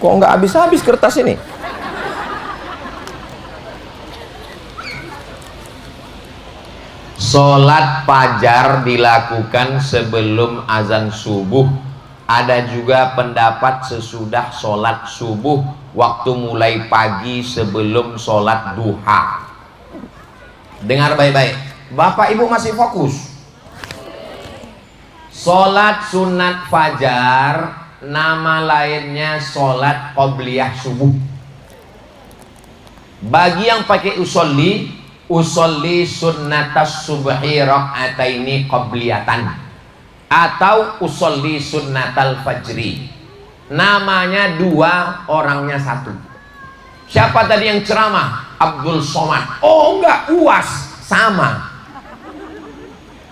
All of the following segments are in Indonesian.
Kok nggak habis-habis kertas ini? Sholat fajar dilakukan sebelum azan subuh. Ada juga pendapat sesudah sholat subuh, waktu mulai pagi sebelum sholat duha. Dengar baik-baik, Bapak Ibu masih fokus. Sholat sunat fajar nama lainnya sholat qobliyah subuh. Bagi yang pakai usolli sunnatas subhi rak'ataini qobliyatan, atau usolli sunnatal fajri. Namanya dua, orangnya satu. Siapa tadi yang ceramah? Abdul Somad. Oh enggak, UAS. Sama.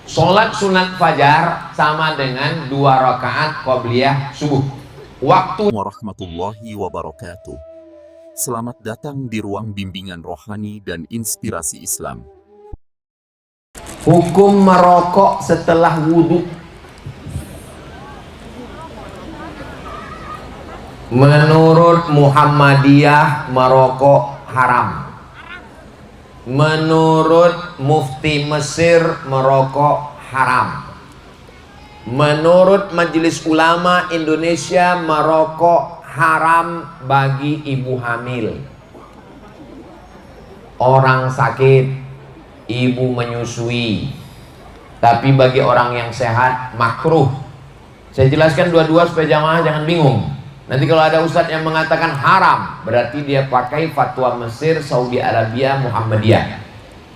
Sholat sunat fajar sama dengan 2 rakaat qobliyah subuh. Waktu warahmatullahi wabarakatuh. Selamat datang di ruang bimbingan rohani dan inspirasi Islam. hukum merokok setelah wudhu. Menurut Muhammadiyah merokok haram. Menurut Mufti Mesir merokok haram. Menurut Majelis Ulama Indonesia merokok haram bagi ibu hamil, orang sakit, ibu menyusui. Tapi bagi orang yang sehat makruh. Saya jelaskan dua-dua supaya jamaah jangan bingung. Nanti kalau ada ustadz yang mengatakan haram, berarti dia pakai fatwa Mesir, Saudi Arabia, Muhammadiyah.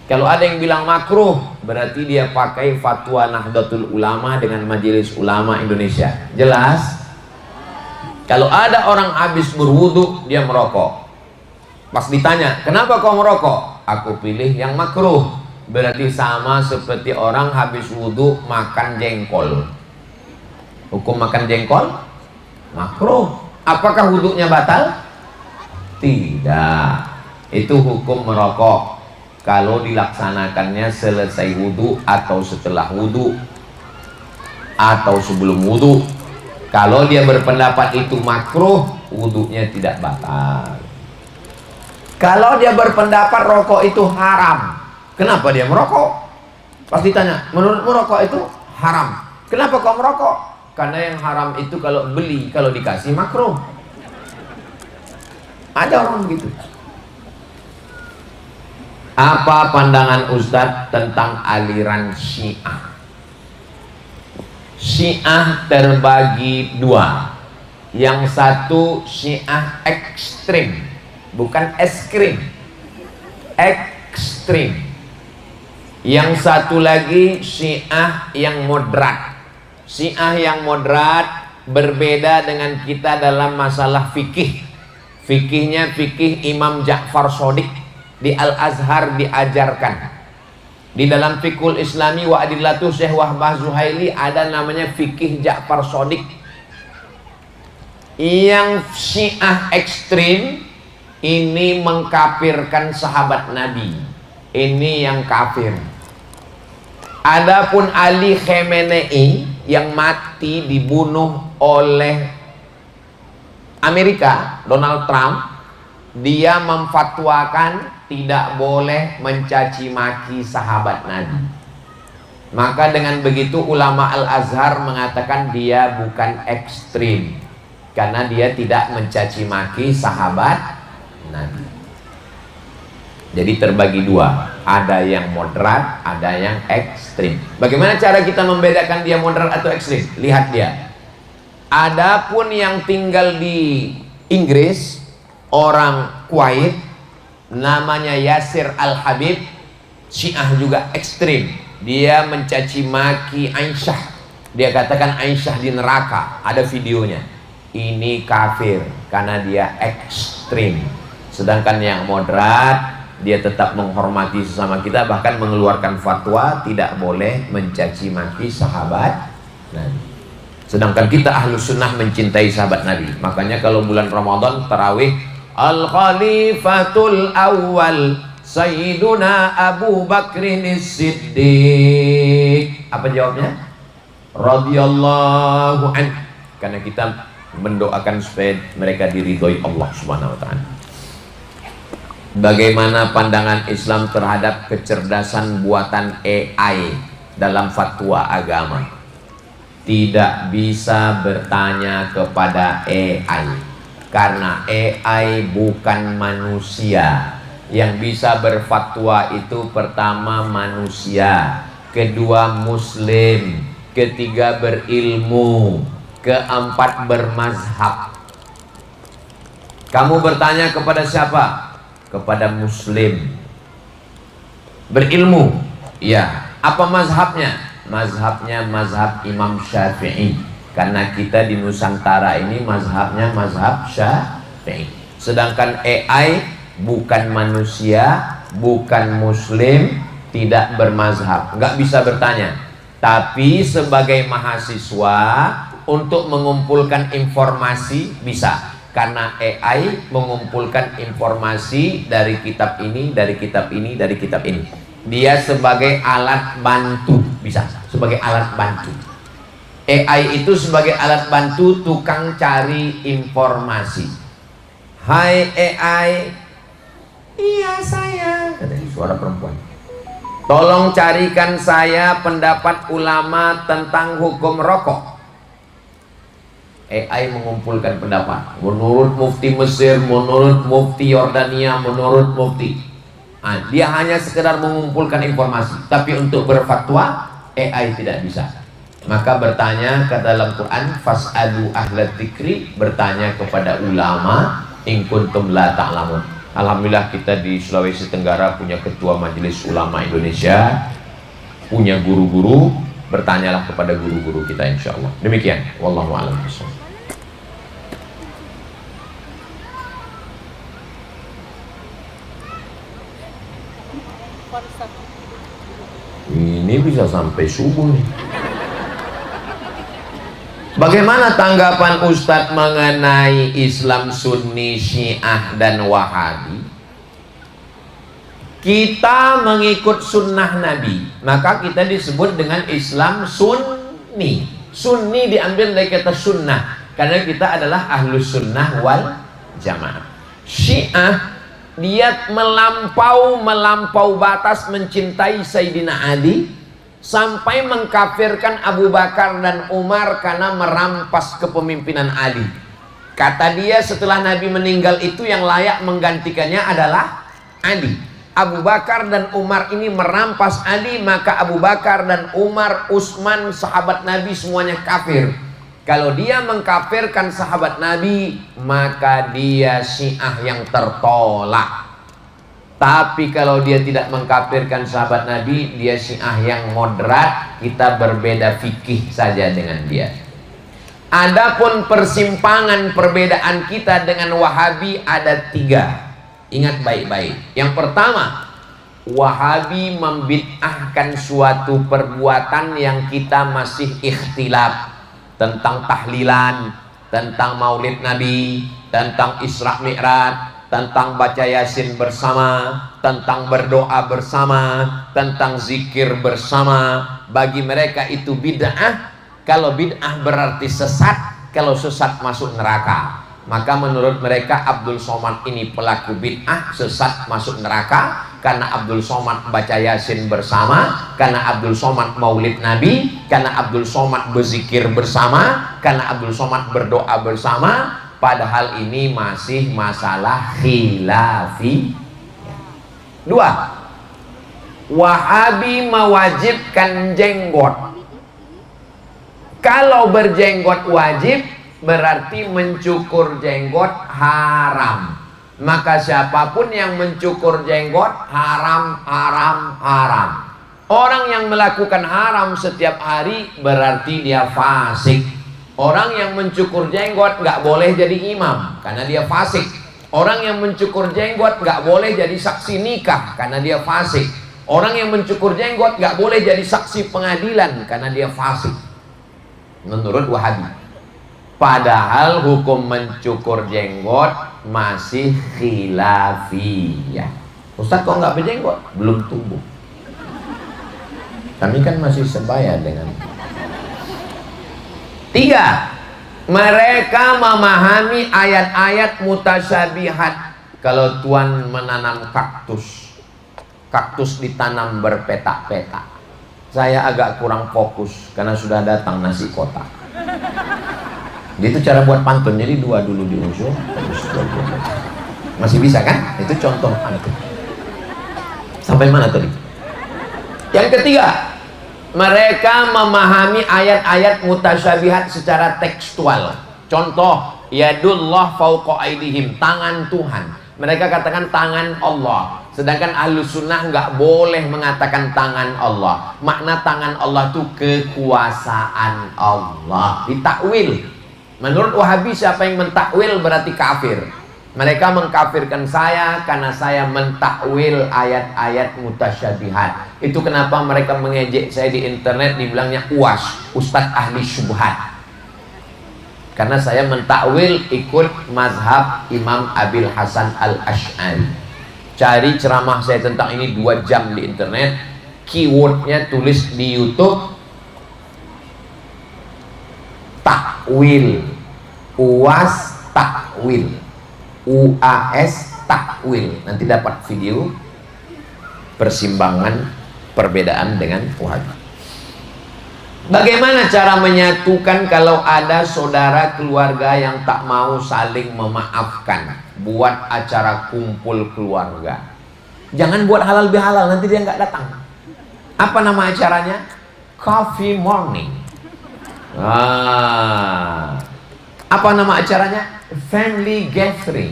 Kalau ada yang bilang makruh, berarti dia pakai fatwa Nahdlatul Ulama dengan Majelis Ulama Indonesia. Jelas? Kalau ada orang habis berwudu, dia merokok. Pas ditanya, kenapa kau merokok? Aku pilih yang makruh. Berarti sama seperti orang habis wudu makan jengkol. Hukum makan jengkol? Makruh. Apakah wudhunya batal? Tidak. Itu hukum merokok kalau dilaksanakannya selesai wudhu atau setelah wudhu atau sebelum wudhu. Kalau dia berpendapat itu makruh, wudhunya tidak batal. Kalau dia berpendapat rokok itu haram, kenapa dia merokok? Pasti tanya, menurutmu rokok itu haram, kenapa kau merokok? Karena yang haram itu kalau beli, kalau dikasih makruh. Ada orang begitu. Apa pandangan Ustadz tentang aliran Syiah? Syiah terbagi dua. Yang satu Syiah ekstrim, bukan es krim, ekstrim. Yang satu lagi Syiah yang moderat. Syiah yang moderat berbeda dengan kita dalam masalah fikih. Fikihnya fikih Imam Ja'far Shadiq, di Al-Azhar diajarkan. Di dalam Fiqhul Islami wa Adillatuh Syekh Wahbah Zuhaili ada namanya fikih Ja'far Shadiq. Yang Syiah ekstrim ini mengkafirkan sahabat Nabi. Ini yang kafir. Adapun Ali Khamenei yang mati dibunuh oleh Amerika, Donald Trump, dia memfatwakan tidak boleh mencaci maki sahabat Nabi. Maka dengan begitu ulama Al-Azhar mengatakan dia bukan ekstrim, karena dia tidak mencaci maki sahabat Nabi. Jadi terbagi dua, ada yang moderat, ada yang ekstrim. Bagaimana cara kita membedakan dia moderat atau ekstrim? Lihat dia. Adapun yang tinggal di Inggris, orang Kuwait, namanya Yasir Al-Habib, Syiah juga ekstrim. Dia mencaci maki Aisyah. Dia katakan Aisyah di neraka. Ada videonya. Ini kafir karena dia ekstrim. Sedangkan yang moderat, dia tetap menghormati sesama kita, bahkan mengeluarkan fatwa tidak boleh mencaci maki sahabat Nabi. Sedangkan kita ahlu sunnah mencintai sahabat Nabi. Makanya kalau bulan Ramadan tarawih, Al-Khalifatul Awwal Sayyiduna Abu Bakrin Siddiq. Apa jawabnya? Radhiyallahu anhu. Karena kita mendoakan supaya mereka diridhoi Allah Subhanahu wa taala. Bagaimana pandangan Islam terhadap kecerdasan buatan AI dalam fatwa agama? Tidak bisa bertanya kepada AI karena AI bukan manusia. Yang bisa berfatwa itu pertama manusia, kedua muslim, ketiga berilmu, keempat bermazhab. Kamu bertanya kepada siapa? Kepada muslim. Berilmu, ya. Apa mazhabnya? Mazhabnya mazhab Imam Syafi'i. Karena kita di Nusantara ini mazhabnya mazhab Syafi'i. Sedangkan AI bukan manusia, bukan muslim, tidak bermazhab, nggak bisa bertanya. Tapi sebagai mahasiswa untuk mengumpulkan informasi bisa. Karena AI mengumpulkan informasi dari kitab ini, dari kitab ini, dari kitab ini. Dia sebagai alat bantu, bisa sebagai alat bantu. AI itu sebagai alat bantu tukang cari informasi. Hai AI, iya saya, katanya suara perempuan. Tolong carikan saya pendapat ulama tentang hukum rokok. AI mengumpulkan pendapat menurut mufti Mesir, menurut mufti Yordania, menurut mufti. Nah, dia hanya sekedar mengumpulkan informasi, tapi untuk berfatwa AI tidak bisa. Maka bertanya ke dalam Quran, fas'alu ahla dzikri, bertanya kepada ulama in kuntum la ta'lamun. Alhamdulillah kita di Sulawesi Tenggara punya ketua Majelis Ulama Indonesia, punya guru-guru. Bertanyalah kepada guru-guru kita insyaallah. Demikian, wallahu a'lam bishawab. Ini bisa sampai subuh nih. Bagaimana tanggapan Ustadz mengenai Islam Sunni, Syiah, dan Wahabi? Kita mengikut sunnah Nabi, maka kita disebut dengan Islam Sunni. Sunni diambil dari kata sunnah, karena kita adalah ahlus sunnah wal jamaah. Syiah, dia melampau batas mencintai Sayyidina Ali sampai mengkafirkan Abu Bakar dan Umar karena merampas kepemimpinan Ali. Kata dia setelah Nabi meninggal itu yang layak menggantikannya adalah Ali. Abu Bakar dan Umar ini merampas Ali, maka Abu Bakar dan Umar, Utsman, sahabat Nabi semuanya kafir. Kalau dia mengkafirkan sahabat Nabi, maka dia Syiah yang tertolak. Tapi kalau dia tidak mengkafirkan sahabat Nabi, dia Syiah yang moderat. Kita berbeda fikih saja dengan dia. Adapun persimpangan perbedaan kita dengan Wahabi ada 3. Ingat baik-baik. Yang pertama, Wahabi membid'ahkan suatu perbuatan yang kita masih ikhtilaf. Tentang tahlilan, tentang maulid Nabi, tentang Isra Mi'raj, tentang baca Yasin bersama, tentang berdoa bersama, tentang zikir bersama. Bagi mereka itu bid'ah. Kalau bid'ah berarti sesat, kalau sesat masuk neraka. Maka menurut mereka Abdul Somad ini pelaku bid'ah, sesat, masuk neraka. Karena Abdul Somad baca Yasin bersama, karena Abdul Somad maulid Nabi, karena Abdul Somad berzikir bersama, karena Abdul Somad berdoa bersama. Padahal ini masih masalah khilafi. 2. Wahabi mewajibkan jenggot. Kalau berjenggot wajib, berarti mencukur jenggot haram. Maka siapapun yang mencukur jenggot haram, haram, haram. Orang yang melakukan haram setiap hari berarti dia fasik. Orang yang mencukur jenggot nggak boleh jadi imam karena dia fasik. Orang yang mencukur jenggot nggak boleh jadi saksi nikah karena dia fasik. Orang yang mencukur jenggot nggak boleh jadi saksi pengadilan karena dia fasik. Menurut Wahabi. Padahal hukum mencukur jenggot masih khilafiyah. Ustaz kok nggak berjenggot? Belum tumbuh. Kami kan masih sebaya dengan. 3. Mereka memahami ayat-ayat mutasyabihat. Kalau Tuhan menanam kaktus, kaktus ditanam berpetak-petak. Saya agak kurang fokus karena sudah datang nasi kotak. Itu cara buat pantun, jadi dua dulu di ujung, masih bisa kan? Itu contoh pantun. Sampai mana tadi? Yang ketiga, mereka memahami ayat-ayat mutasyabihat secara tekstual. Contoh, yadullah fauqa aidihim, tangan Tuhan. Mereka katakan tangan Allah, sedangkan Ahlus Sunnah nggak boleh mengatakan tangan Allah. Makna tangan Allah itu kekuasaan Allah, ditakwil. Menurut Wahabi, siapa yang mentakwil berarti kafir. Mereka mengkafirkan saya karena saya mentakwil ayat-ayat mutasyabihat. Itu kenapa mereka mengejek saya di internet, dibilangnya UAS, Ustadz Ahli Syubhat. Karena saya mentakwil ikut mazhab Imam Abil Hasan Al-Ash'ari. Cari ceramah saya tentang ini 2 jam di internet. Keywordnya tulis di YouTube, takwil, UAS takwil, UAS takwil. Nanti dapat video persimbangan perbedaan dengan Wahabi. Bagaimana cara menyatukan kalau ada saudara keluarga yang tak mau saling memaafkan? Buat acara kumpul keluarga. Jangan buat halal bihalal, nanti dia nggak datang. Apa nama acaranya? Coffee morning. Apa nama acaranya? Family gathering.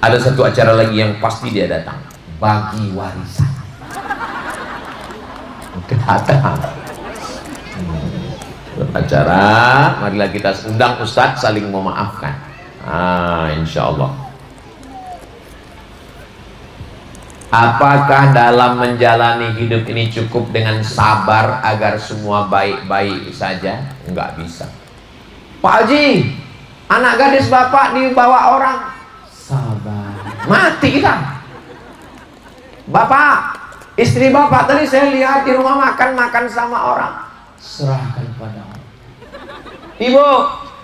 Ada satu acara lagi yang pasti dia datang, bagi warisan. Datang acara, marilah kita undang Ustadz saling memaafkan. Insya Allah. Apakah dalam menjalani hidup ini cukup dengan sabar agar semua baik-baik saja? Enggak bisa. Pak Haji, anak gadis bapak dibawa orang, sabar, mati kita. Bapak, istri bapak tadi saya lihat di rumah makan sama orang, serahkan pada Allah. Ibu,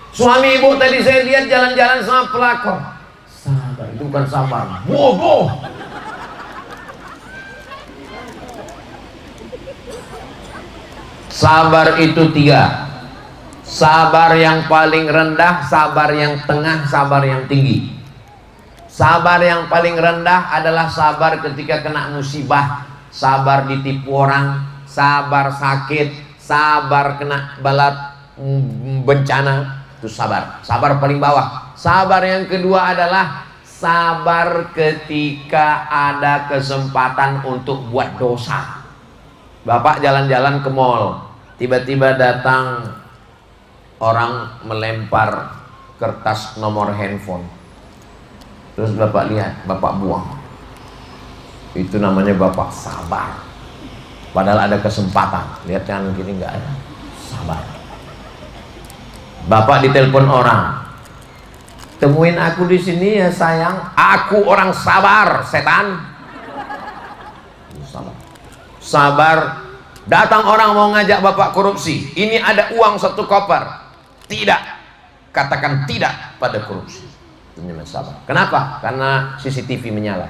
suami ibu tadi saya lihat jalan-jalan sama pelakor, sabar. Itu bukan sabar, bodoh. Sabar itu 3. Sabar yang paling rendah, sabar yang tengah, sabar yang tinggi. Sabar yang paling rendah adalah sabar ketika kena musibah, sabar ditipu orang, sabar sakit, sabar kena bala bencana, itu sabar. Sabar paling bawah. Sabar yang kedua adalah sabar ketika ada kesempatan untuk buat dosa. Bapak jalan-jalan ke mall, tiba-tiba datang orang melempar kertas nomor handphone. Terus bapak lihat, bapak buang. Itu namanya bapak sabar. Padahal ada kesempatan. Lihat kan gini, nggak ada. Sabar. Bapak ditelepon orang, temuin aku di sini ya sayang. Aku orang sabar, setan. Sabar. Sabar. Datang orang mau ngajak bapak korupsi. Ini ada uang 1 koper. Tidak. Katakan tidak pada korupsi. Ini sabar. Kenapa? Karena CCTV menyala.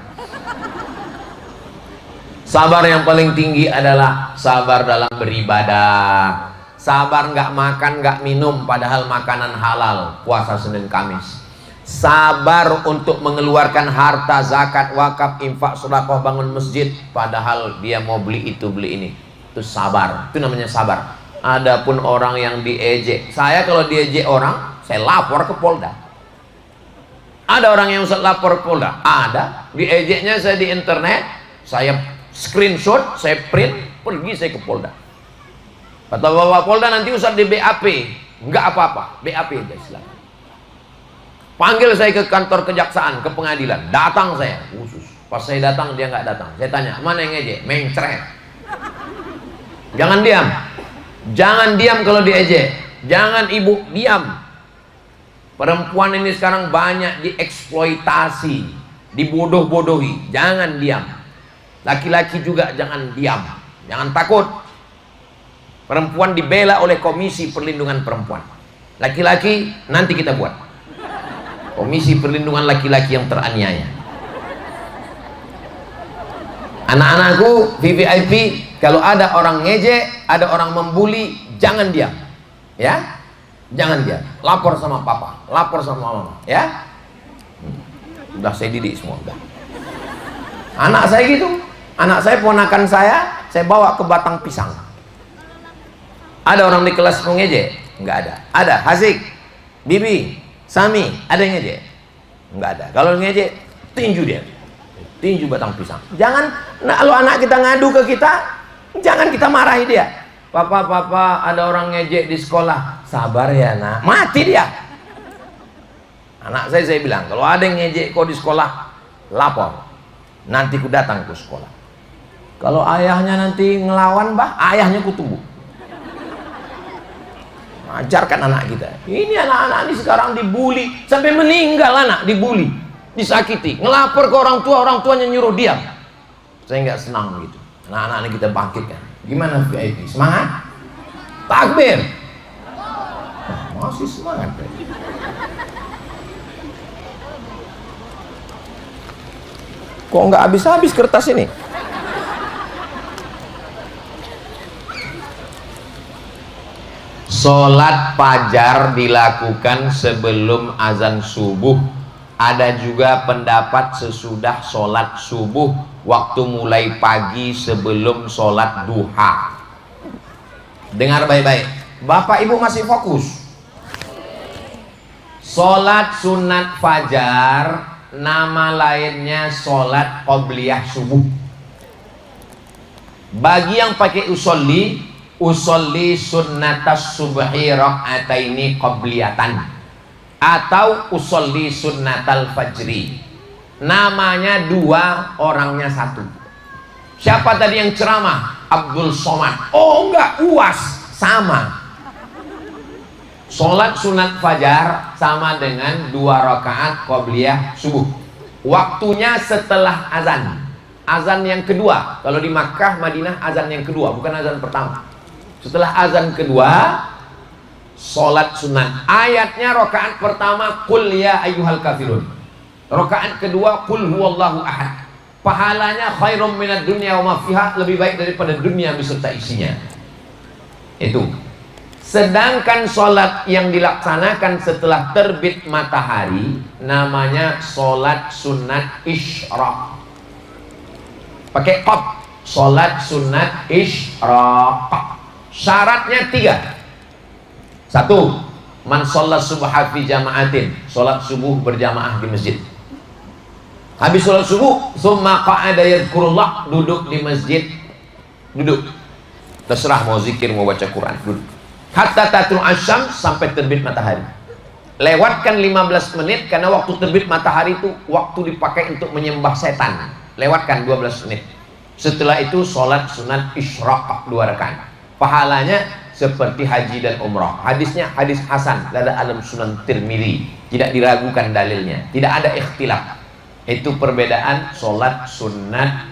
Sabar yang paling tinggi adalah sabar dalam beribadah. Sabar nggak makan, nggak minum, padahal makanan halal. Puasa Senin Kamis. Sabar untuk mengeluarkan harta, zakat, wakaf, infak, sedekah, bangun masjid, padahal dia mau beli itu, beli ini. Itu sabar. Itu namanya sabar. Adapun orang yang diejek, saya kalau diejek orang, saya lapor ke Polda. Ada orang yang saya lapor ke Polda? Ada. Diejeknya saya di internet, saya screenshot, saya print, pergi saya ke Polda. Kata bapak Polda, nanti usah di BAP. Enggak apa-apa, BAP aja silakan. Panggil saya ke kantor kejaksaan, ke pengadilan. Datang saya khusus. Pas saya datang, dia nggak datang. Saya tanya, mana yang ngejek? Mencret. Jangan diam. Jangan diam kalau diejek. Jangan ibu diam. Perempuan ini sekarang banyak dieksploitasi, dibodoh-bodohi. Jangan diam. Laki-laki juga jangan diam. Jangan takut. Perempuan dibela oleh Komisi Perlindungan Perempuan. Laki-laki nanti kita buat Komisi Perlindungan Laki-laki yang teraniaya. Anak-anakku VVIP, kalau ada orang ngejek, ada orang membuli, jangan diam, ya, jangan diam. Lapor sama papa, lapor sama mama, ya. Udah saya didik semua, udah. Anak saya gitu, anak saya ponakan saya bawa ke batang pisang. Ada orang di kelas mau ngejek? Nggak ada. Ada. Hasik, Bibi, Sami, ada yang ngejek? Nggak ada. Kalau ngejek, tinju dia. Tinju batang pisang. Jangan, nah, kalau anak kita ngadu ke kita, jangan kita marahi dia. Papa, ada orang ngejek di sekolah. Sabar ya nak, mati dia. Anak saya bilang, kalau ada yang ngejek kau di sekolah, lapor. Nanti ku datang ke sekolah. Kalau ayahnya nanti ngelawan, bah, ayahnya ku tunggu. Ajarkan anak kita. Ini anak-anak ini sekarang dibully sampai meninggal, anak dibully, disakiti, ngelapor ke orang tuanya nyuruh diam. Saya nggak senang gitu. Anak-anak kita bangkitkan. Gimana VIP? Semangat? Takbir. Masih semangat. Kok nggak habis-habis kertas ini? Sholat fajar dilakukan sebelum azan subuh. Ada juga pendapat sesudah sholat subuh, waktu mulai pagi sebelum sholat duha. Dengar baik-baik, Bapak Ibu masih fokus. Sholat sunat fajar, nama lainnya sholat qobliyah subuh. Bagi yang pakai usolli sunnatas subhi rak'ataini qobliyatan, atau usolli sunnatal fajri. Namanya dua, orangnya satu. Siapa tadi yang ceramah? Abdul Somad. Oh enggak, UAS sama. Sholat sunat fajar sama dengan 2 rakaat qobliyah subuh. Waktunya setelah azan. Azan yang kedua. Kalau di Makkah, Madinah azan yang kedua, bukan azan pertama. Setelah azan kedua, sholat sunat. Ayatnya rakaat pertama qul ya ayyuhal kafirun. Rakaat kedua qul huwallahu ahad. Pahalanya khairum minad dunya wa ma fiha, lebih baik daripada dunia beserta isinya. Itu. Sedangkan sholat yang dilaksanakan setelah terbit matahari namanya sholat sunat isyraq. Pakai qaf. Sholat sunat isyraq. Syaratnya 3. 1. Man sholat subha fi jama'atin. Sholat subuh berjamaah di masjid. Habis sholat subuh, summa qa'ada yadhkurullah, duduk di masjid. Duduk. Terserah mau zikir, mau baca Quran, duduk. Hatta tatul asyam, sampai terbit matahari. Lewatkan 15 menit, karena waktu terbit matahari itu waktu dipakai untuk menyembah setan. Lewatkan 12 menit. Setelah itu sholat sunat isyraq 2 rakaat. Pahalanya seperti haji dan umrah. Hadisnya hadis hasan, ada dalam Sunan Tirmidzi, tidak diragukan dalilnya, tidak ada ikhtilaf. Itu perbedaan sholat sunat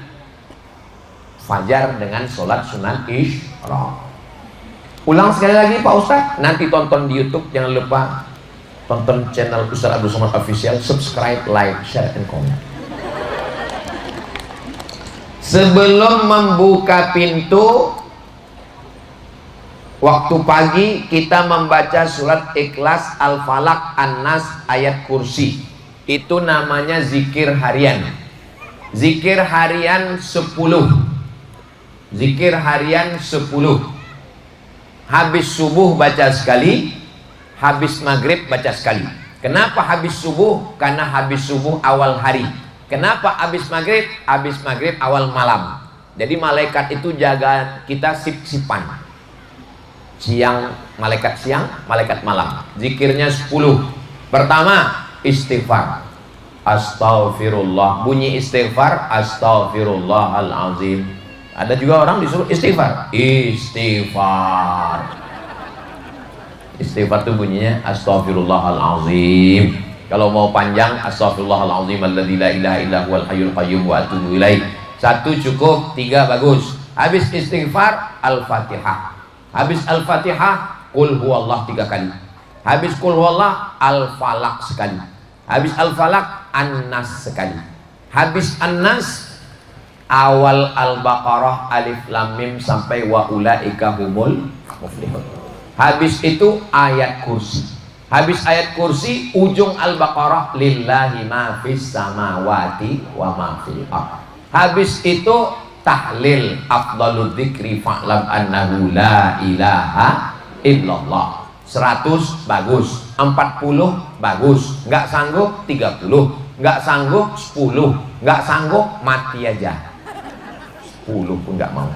fajar dengan sholat sunat isyraq. Ulang sekali lagi Pak Ustadz, nanti tonton di YouTube, jangan lupa tonton channel Ustadz Abdul Somad Official, subscribe, like, share, and comment. Sebelum membuka pintu waktu pagi, kita membaca surat Ikhlas, Al-Falaq, An-Nas, ayat kursi. Itu namanya zikir harian. Zikir harian 10. Zikir harian 10. Habis subuh baca sekali, habis maghrib baca sekali. Kenapa habis subuh? Karena habis subuh awal hari. Kenapa habis maghrib? Habis maghrib awal malam. Jadi malaikat itu jaga kita sip-sipan. Siang, malaikat siang, malaikat malam. Zikirnya 10. Pertama, istighfar. Astaghfirullah. Bunyi istighfar, astaghfirullahalazim. Ada juga orang disuruh istighfar. Istighfar. Istighfar itu bunyinya astaghfirullahalazim. Kalau mau panjang, astaghfirullahalazim alladzi la ilaha illa huwal hayyul qayyum wa atubu ilaih. 1 cukup, 3 bagus. Habis istighfar, Al-Fatihah. Habis Al-Fatihah, Qul huwallah 3 kali. Habis Qul huwallah, Al-Falaq sekali. Habis Al-Falaq, An-Nas sekali. Habis An-Nas, awal Al-Baqarah Alif Lam Mim sampai wa ulaika humul muflihun. Habis itu ayat kursi. Habis ayat kursi, ujung Al-Baqarah, lillahi ma fis samawati wa ma fil ardh. Habis itu tahlil, afdalul dzikri fa'lam annahu la ilaha illallah. 100 bagus, 40 bagus, nggak sanggup 30, nggak sanggup 10, nggak sanggup mati aja. 10 pun nggak mau.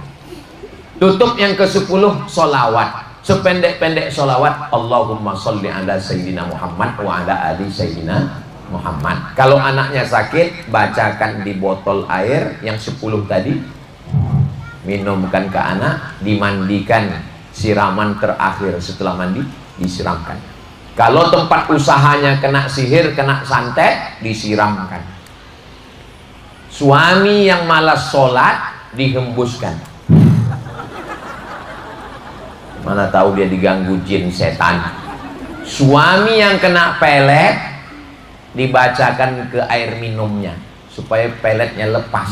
Tutup yang ke-10, solawat. Sependek-pendek solawat, Allahumma sholli ala Sayyidina Muhammad wa ala ali Sayyidina Muhammad. Kalau anaknya sakit, bacakan di botol air yang 10 tadi, minumkan ke anak, dimandikan, siraman terakhir setelah mandi disiramkan. Kalau tempat usahanya kena sihir, kena santet, disiramkan. Suami yang malas sholat, dihembuskan. Mana tahu dia diganggu jin setan. Suami yang kena pelet, dibacakan ke air minumnya supaya peletnya lepas.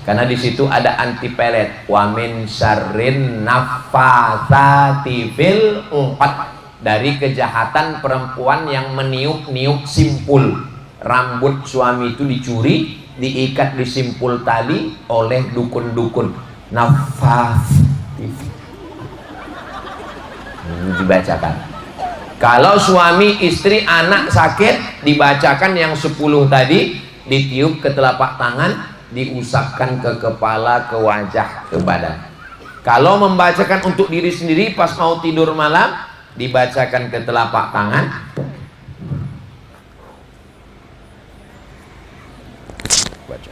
Karena di situ ada anti pelet. Wa min syarrin naffatsati fil uqad. Dari kejahatan perempuan yang meniup-niup simpul. Rambut suami itu dicuri, diikat di simpul tali oleh dukun-dukun. Naffatsati. Dibacakan. Kalau suami, istri, anak sakit, dibacakan yang 10 tadi, ditiup ke telapak tangan, diusapkan ke kepala, ke wajah, ke badan. Kalau membacakan untuk diri sendiri pas mau tidur malam, dibacakan ke telapak tangan, baca.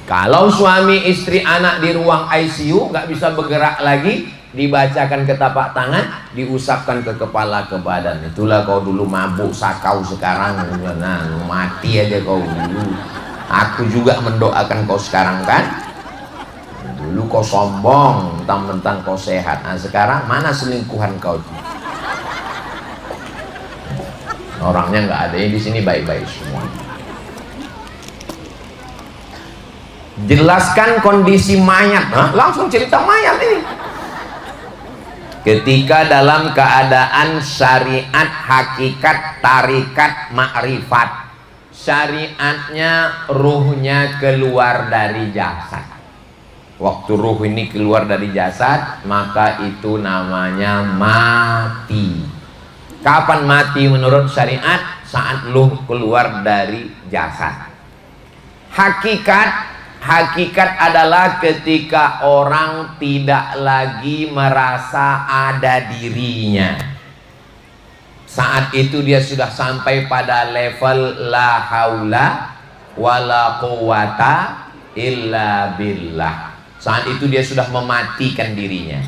Kalau suami, istri, anak di ruang ICU nggak bisa bergerak lagi, dibacakan ke tapak tangan, diusapkan ke kepala, ke badan. Itulah kau dulu mabuk sakau, sekarang nah, mati aja kau dulu. Aku juga mendoakan kau sekarang kan. Dulu kau sombong, mentang-mentang kau sehat. Nah sekarang mana selingkuhan kau itu? Orangnya nggak ada, di sini baik-baik semua. Jelaskan kondisi mayat. Hah? Langsung cerita mayat ini. Ketika dalam keadaan syariat, hakikat, tarikat, makrifat. Syariatnya ruhnya keluar dari jasad. Waktu ruh ini keluar dari jasad, maka itu namanya mati. Kapan mati menurut syariat? Saat ruh keluar dari jasad. Hakikat adalah ketika orang tidak lagi merasa ada dirinya. Saat itu dia sudah sampai pada level la haula wala quwata illa billah. Saat itu dia sudah mematikan dirinya.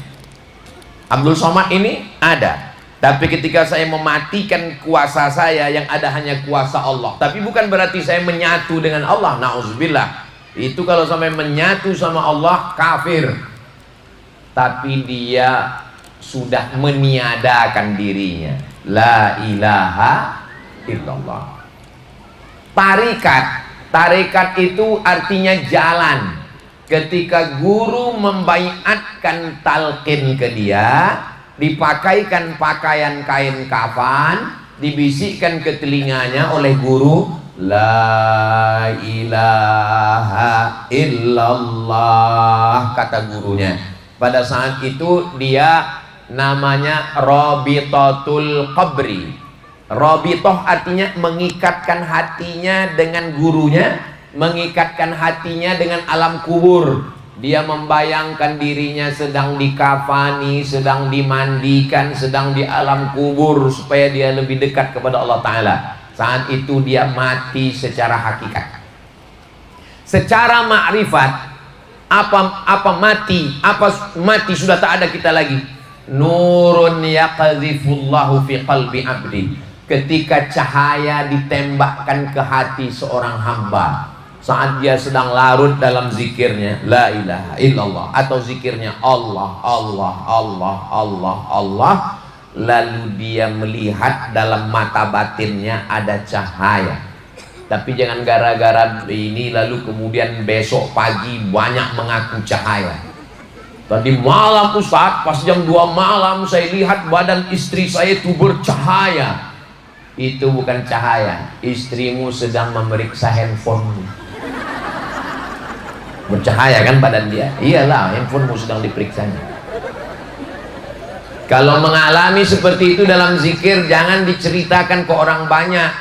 Abdul Somad ini ada, tapi ketika saya mematikan kuasa saya, yang ada hanya kuasa Allah. Tapi bukan berarti saya menyatu dengan Allah, na'udzubillah. Itu kalau sampai menyatu sama Allah, kafir. Tapi dia sudah meniadakan dirinya. La ilaha illallah. Tarikat itu artinya jalan. Ketika guru membaiatkan talqin ke dia, dipakaikan pakaian kain kafan, dibisikkan ke telinganya oleh guru, la ilaha illallah, kata gurunya. Pada saat itu dia namanya Rabitatul Qabri. Rabitoh artinya mengikatkan hatinya dengan gurunya, mengikatkan hatinya dengan alam kubur. Dia membayangkan dirinya sedang dikafani, sedang dimandikan, sedang di alam kubur supaya dia lebih dekat kepada Allah Ta'ala. Saat itu dia mati secara hakikat. Secara ma'rifat, apa mati? Apa mati sudah tak ada kita lagi? Nurun yaqdhifullahu fi qalbi abdi. Ketika cahaya ditembakkan ke hati seorang hamba, saat dia sedang larut dalam zikirnya la ilaha illallah atau zikirnya Allah Allah Allah Allah Allah, lalu dia melihat dalam mata batinnya ada cahaya. Tapi jangan gara-gara ini lalu kemudian besok pagi banyak mengaku cahaya. Tadi malam Ustaz, pas jam 2 malam saya lihat badan istri saya itu bercahaya. Itu bukan cahaya, istrimu sedang memeriksa handphone. Bercahaya kan badan dia? Iyalah, handphonemu sedang diperiksanya. Kalau mengalami seperti itu dalam zikir, jangan diceritakan ke orang banyak.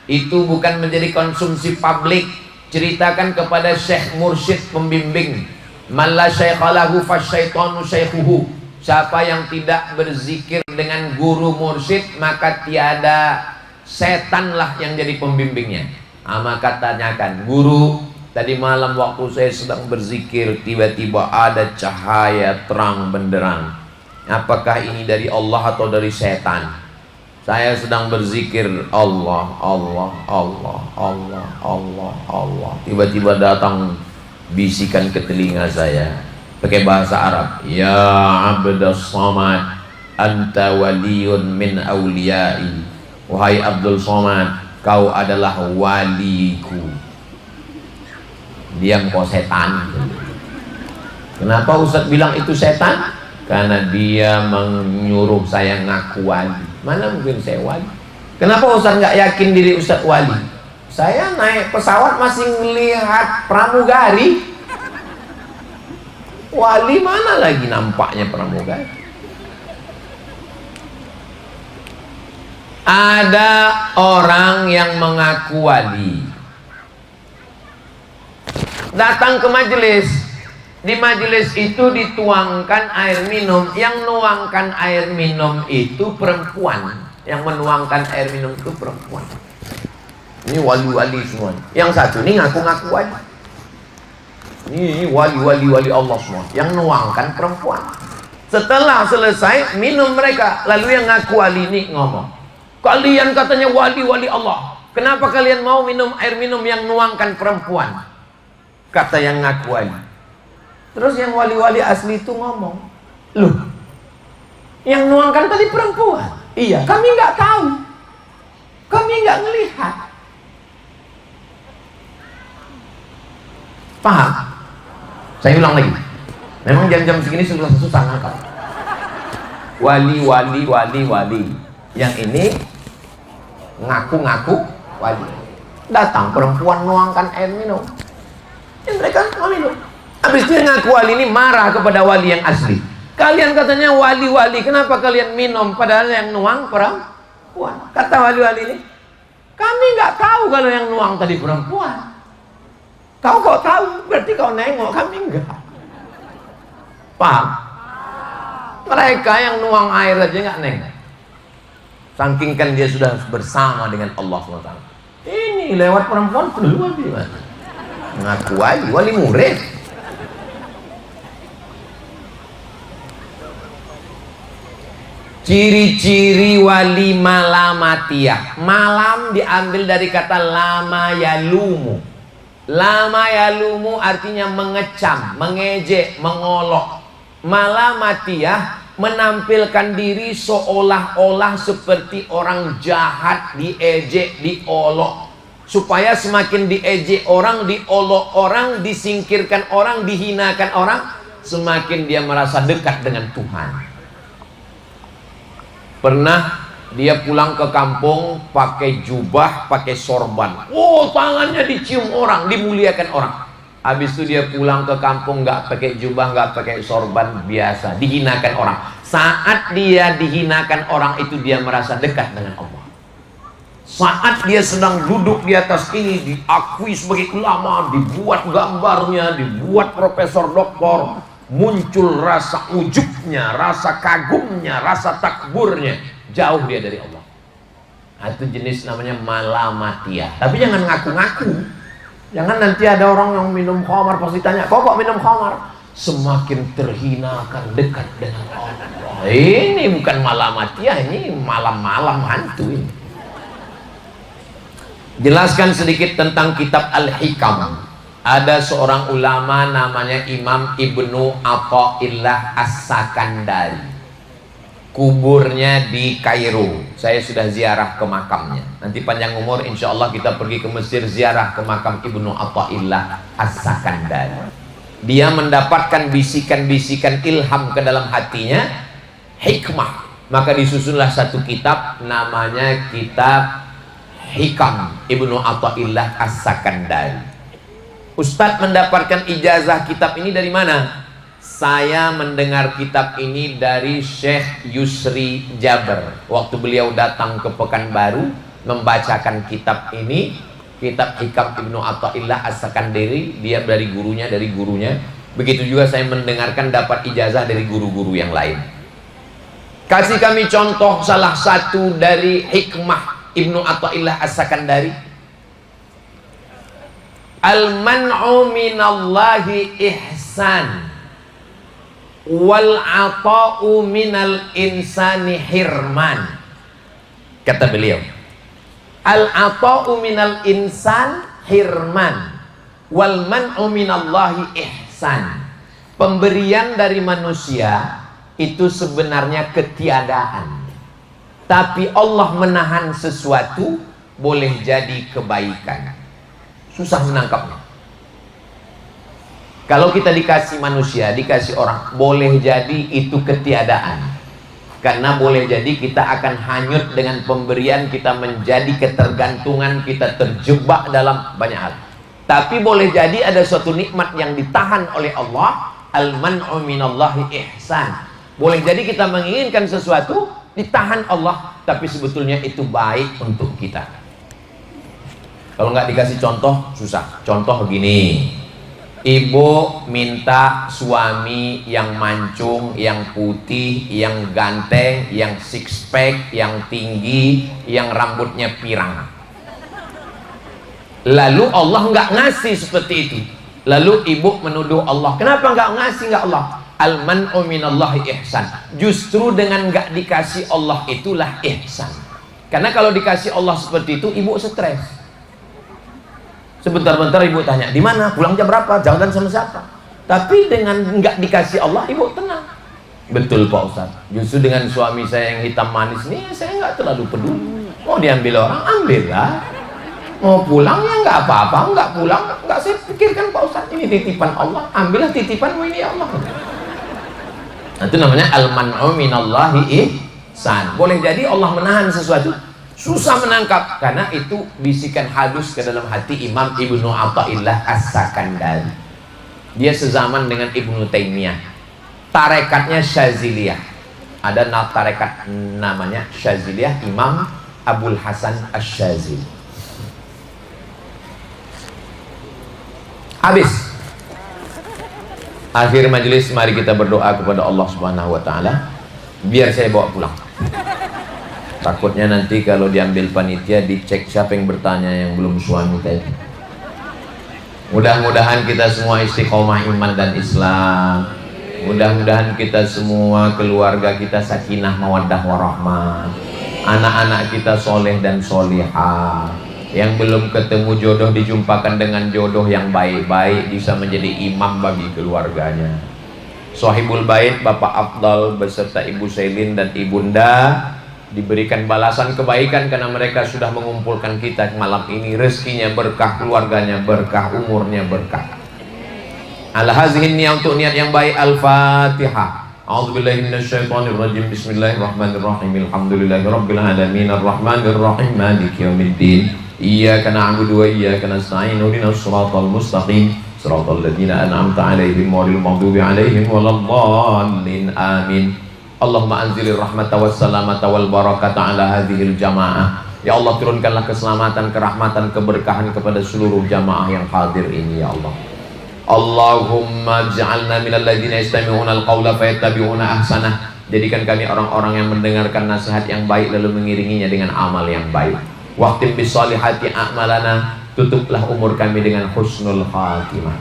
Itu bukan menjadi konsumsi publik. Ceritakan kepada syekh mursyid pembimbing. Man la syaikhalahu fasyaitanu syaikhuhu. Siapa yang tidak berzikir dengan guru mursyid, maka tiada, setanlah yang jadi pembimbingnya. Maka tanyakan, guru, tadi malam waktu saya sedang berzikir, tiba-tiba ada cahaya terang benderang. Apakah ini dari Allah atau dari setan? Saya sedang berzikir Allah, Allah, Allah, Allah, Allah, Allah. Tiba-tiba datang bisikan ke telinga saya pakai bahasa Arab. Ya Abdus Somad, anta waliyun min awliyai. Wahai Abdul Somad, kau adalah waliku. Diam kau setan. Kenapa Ustaz bilang itu setan? Karena dia menyuruh saya ngaku wali. Mana mungkin saya wali? Kenapa Ustaz nggak yakin diri Ustaz wali? Saya naik pesawat masih melihat pramugari. Wali mana lagi nampaknya pramugari? Ada orang yang mengaku wali, datang ke majelis. Di majelis itu dituangkan air minum. Yang nuangkan air minum itu perempuan. Yang menuangkan air minum itu perempuan. Ini wali-wali semua. Yang satu ini ngaku-ngaku wali. Ini wali-wali Allah semua. Yang nuangkan perempuan. Setelah selesai minum mereka, lalu yang ngaku wali ini ngomong, kalian katanya wali-wali Allah, kenapa kalian mau minum air minum yang nuangkan perempuan? Kata yang ngaku wali. Terus yang wali-wali asli itu ngomong, loh, yang nuangkan tadi perempuan. Iya, kami nggak tahu, kami nggak ngelihat. Paham? Saya ulang lagi. Memang jam-jam segini susah ngangkat. Wali. Yang ini ngaku-ngaku wali. Datang perempuan nuangkan air minum. Yang mereka mau minum. Habis itu ngaku wali ini marah kepada wali yang asli. Kalian katanya wali-wali, kenapa kalian minum padahal yang nuang perempuan? Kata wali-wali ini, kami nggak tahu kalau yang nuang tadi perempuan. Kau kok tahu? Berarti kau nengok, kami enggak. Paham? Mereka yang nuang air aja nggak nengok. Saking kan dia sudah bersama dengan Allah SWT. Ini lewat perempuan keluar gimana? Ngaku wali murid. Ciri-ciri wali malamatiyah. Malam diambil dari kata lama yalumu. Lama yalumu artinya mengecam, mengejek, mengolok. Malamatiyah menampilkan diri seolah-olah seperti orang jahat, diejek, diolok. Supaya semakin diejek orang, diolok orang, disingkirkan orang, dihinakan orang, semakin dia merasa dekat dengan Tuhan. Pernah dia pulang ke kampung pakai jubah, pakai sorban. Oh, tangannya dicium orang, dimuliakan orang. Habis itu dia pulang ke kampung nggak pakai jubah, nggak pakai sorban, biasa, dihinakan orang. Saat dia dihinakan orang itu dia merasa dekat dengan Allah. Saat dia sedang duduk di atas ini, diakui sebagai ulama, dibuat gambarnya, dibuat profesor doktor, muncul rasa ujubnya, rasa kagumnya, rasa takburnya, jauh dia dari Allah. Itu jenis namanya malamatiyah. Tapi jangan ngaku-ngaku. Jangan nanti ada orang yang minum khamar pasti tanya, kok minum khamar? Semakin terhinakan dekat dengan Allah. Ini bukan malamatiyah, ini malam-malam hantu ini. Jelaskan sedikit tentang kitab Al-Hikam. Ada seorang ulama namanya Imam Ibnu Athaillah As-Sakandari. Kuburnya di Kairo. Saya sudah ziarah ke makamnya. Nanti panjang umur insya Allah kita pergi ke Mesir ziarah ke makam Ibnu Athaillah As-Sakandari. Dia mendapatkan bisikan-bisikan ilham ke dalam hatinya, hikmah. Maka disusunlah satu kitab namanya kitab Hikam Ibnu Athaillah As-Sakandari. Ustadz mendapatkan ijazah kitab ini dari mana? Saya mendengar kitab ini dari Syekh Yusri Jaber. Waktu beliau datang ke Pekanbaru membacakan kitab ini, kitab Hikam Ibnu Athaillah As-Sakandari, dia dari gurunya. Begitu juga saya mendengarkan dapat ijazah dari guru-guru yang lain. Kasih kami contoh salah satu dari hikmah Ibnu Athaillah As-Sakandari. Al-man'u minallahi ihsan wal ata'u minal insani hirman. Kata beliau, al-ata'u minal insan hirman wal man'u minallahi ihsan. Pemberian dari manusia itu sebenarnya ketiadaan, tapi Allah menahan sesuatu boleh jadi kebaikan. Susah menangkapnya. Kalau kita dikasih manusia, dikasih orang, boleh jadi itu ketiadaan. Karena boleh jadi kita akan hanyut dengan pemberian, kita menjadi ketergantungan, kita terjebak dalam banyak hal. Tapi boleh jadi ada suatu nikmat yang ditahan oleh Allah. Al-man'u minallahi ihsan. Boleh jadi kita menginginkan sesuatu, ditahan Allah, tapi sebetulnya itu baik untuk kita. Kalau nggak dikasih contoh, susah. Contoh begini, ibu minta suami yang mancung, yang putih, yang ganteng, yang six pack, yang tinggi, yang rambutnya pirang. Lalu Allah nggak ngasih seperti itu. Lalu ibu menuduh Allah, kenapa nggak ngasih nggak Allah? Al-man'u minallahi ihsan. Justru dengan nggak dikasih Allah itulah ihsan. Karena kalau dikasih Allah seperti itu, ibu stres. Sebentar-bentar ibu tanya, di mana? Pulang jam berapa? Jalan sama siapa? Tapi dengan nggak dikasih Allah, ibu tenang. Betul Pak Ustaz. Justru dengan suami saya yang hitam manis nih, saya nggak terlalu peduli. Mau diambil orang, ambillah. Mau pulang ya nggak apa-apa, nggak pulang nggak saya pikirkan Pak Ustaz. Ini titipan Allah, ambillah titipanmu ini ya Allah. Nah, itu namanya al-man'u minallahi ihsan. Boleh jadi Allah menahan sesuatu. Susah menangkap karena itu bisikan halus ke dalam hati Imam Ibnu Athaillah As-Sakandari. Dia sezaman dengan Ibnu Taimiyah. Tarekatnya Syaziliyah. Ada tarekat namanya Syaziliyah, Imam Abul Hasan Asy-Syazili. Habis. Akhir majelis, mari kita berdoa kepada Allah Subhanahu wa taala biar saya bawa pulang. Takutnya nanti kalau diambil panitia dicek siapa yang bertanya yang belum suami tadi. Mudah-mudahan kita semua istiqomah iman dan Islam. Mudah-mudahan kita semua keluarga kita sakinah mawaddah warahmah. Anak-anak kita soleh dan solihah. Yang belum ketemu jodoh dijumpakan dengan jodoh yang baik-baik, bisa menjadi imam bagi keluarganya. Sohibul bait Bapak Afdal beserta Ibu Selin dan Ibunda diberikan balasan kebaikan karena mereka sudah mengumpulkan kita malam ini. Rezekinya berkah, keluarganya berkah, umurnya berkah. Ala hazihin niat, untuk niat yang baik. Al-Fatihah. A'udzubillahi minasyaitonirrajim. Bismillahirrahmanirrahim. Alhamdulillahirabbil alamin arrahmanirrahim maliki yaumiddin. Iyyaka na'budu wa iyyaka nasta'in. Ihdinas shiratal mustaqim. Shiratal ladzina an'amta 'alaihim ghairil maghdubi 'alaihim waladdallin. Amin. Allahumma anzilir rahmata wassalamata wal barakata ala hadhil jamaah. Ya Allah, turunkanlah keselamatan, kerahmatan, keberkahan kepada seluruh jamaah yang hadir ini ya Allah. Allahumma ja'alna minal ladzina yastami'una al-qawla fayattabi'una ahsanah. Jadikan kami orang-orang yang mendengarkan nasihat yang baik lalu mengiringinya dengan amal yang baik. Waqtim bisolihati a'malana. Tutuplah umur kami dengan husnul khatimah.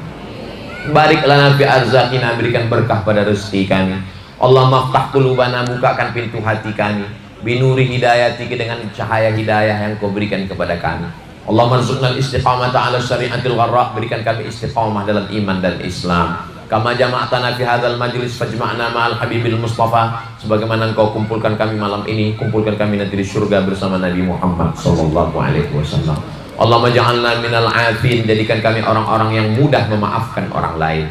Barik lana fi arzaqina, berikan berkah pada rezeki kami. Allah maftah qulubana, bukakan pintu hati kami. Binuri hidayati, dengan cahaya hidayah yang kau berikan kepada kami. Allahumma rzuqnal istiqamata ala syari'atil gharra, berikan kami istiqamah dalam iman dan Islam. Kama jama'tana fi hadzal majlis fajma'na ma'al habibil mustafa, sebagaimana engkau kumpulkan kami malam ini, kumpulkan kami nanti di surga bersama Nabi Muhammad sallallahu alaihi wasallam. Allahumma ja'alna minal 'afin, jadikan kami orang-orang yang mudah memaafkan orang lain.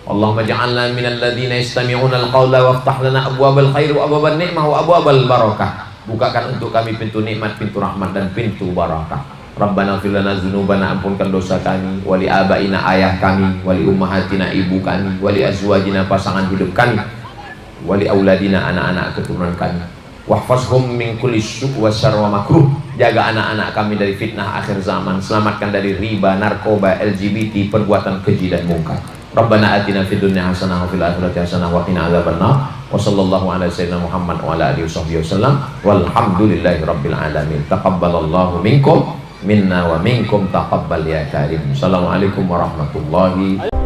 Allahumma ja'alna minal ladzina yastami'una al-qawla waftah lana abwabal khair wa abwaban ni'mah wa abwabal barakah. Bukakan untuk kami pintu nikmat, pintu rahmat dan pintu barakah. Rabbana fir lana dzunubana, ampunkan dosa kami, wali abaina ayah kami, wali ummahatina ibu kami, wali azwajina pasangan hidup kami, wali auladina anak-anak keturunan kami. Wahfazhum min kulli syu'u wa syarr wa makruh, jaga anak-anak kami dari fitnah akhir zaman, selamatkan dari riba, narkoba, LGBT, perbuatan keji dan mungkar. Rabbana atina fid dunya hasanah wa fil akhirati hasanah wa qina adzabannar. Wa sallallahu ala sayyidina Muhammad wa ala alihi wasallam. Walhamdulillahi rabbil alamin. Taqabbalallahu minkum minna wa minkum taqabbal ya karim. Assalamualaikum warahmatullahi